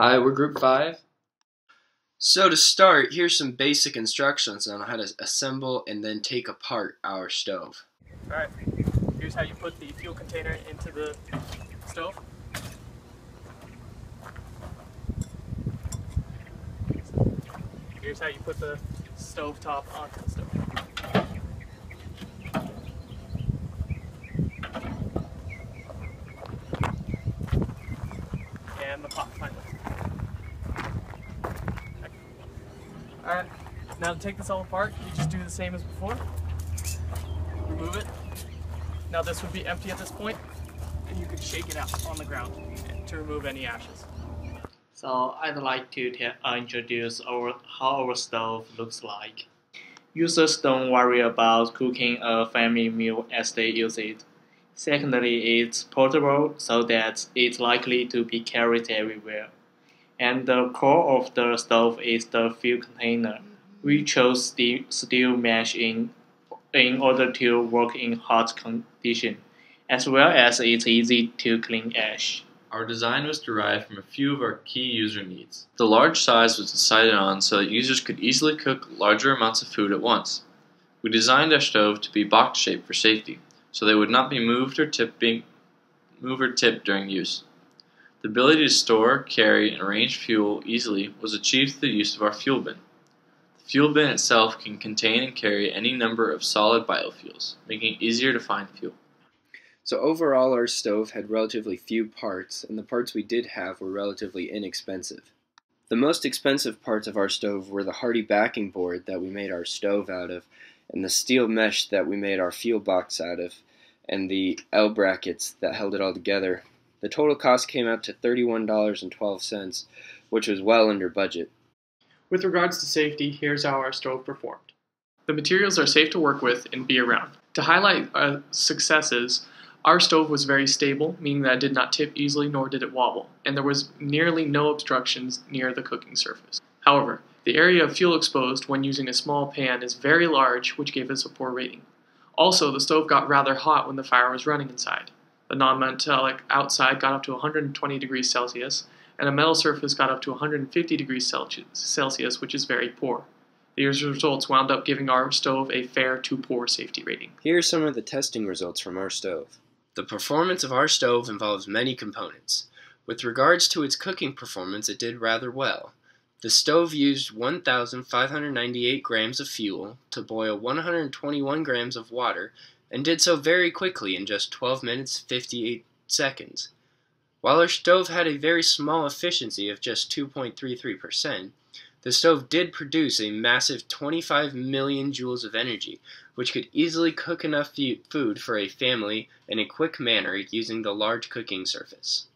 Hi, we're group 5. So to start, here's some basic instructions on how to assemble and then take apart our stove. Alright, here's how you put the fuel container into the stove. Here's how you put the stove top onto the stove. And the pot finally. Alright, now to take this all apart, you just do the same as before. Remove it. Now this would be empty at this point, and you could shake it out on the ground to remove any ashes. So I'd like to introduce how our stove looks like. Users don't worry about cooking a family meal as they use it. Secondly, it's portable so that it's likely to be carried everywhere. And the core of the stove is the fuel container. We chose steel mesh in order to work in hot conditions, as well as it's easy to clean ash. Our design was derived from a few of our key user needs. The large size was decided on so that users could easily cook larger amounts of food at once. We designed our stove to be box-shaped for safety, so they would not be moved or tipped during use. The ability to store, carry, and arrange fuel easily was achieved through the use of our fuel bin. The fuel bin itself can contain and carry any number of solid biofuels, making it easier to find fuel. So overall, our stove had relatively few parts, and the parts we did have were relatively inexpensive. The most expensive parts of our stove were the hardy backing board that we made our stove out of, and the steel mesh that we made our fuel box out of, and the L brackets that held it all together. The total cost came out to $31.12, which was well under budget. With regards to safety, here's how our stove performed. The materials are safe to work with and be around. To highlight our successes, our stove was very stable, meaning that it did not tip easily nor did it wobble, and there was nearly no obstructions near the cooking surface. However, the area of fuel exposed when using a small pan is very large, which gave us a poor rating. Also, the stove got rather hot when the fire was running inside. The non-metallic outside got up to 120 degrees Celsius, and the metal surface got up to 150 degrees Celsius, which is very poor. These results wound up giving our stove a fair to poor safety rating. Here are some of the testing results from our stove. The performance of our stove involves many components. With regards to its cooking performance, it did rather well. The stove used 1,598 grams of fuel to boil 121 grams of water, and did so very quickly in just 12 minutes 58 seconds. While our stove had a very small efficiency of just 2.33%, the stove did produce a massive 25 million joules of energy, which could easily cook enough food for a family in a quick manner using the large cooking surface.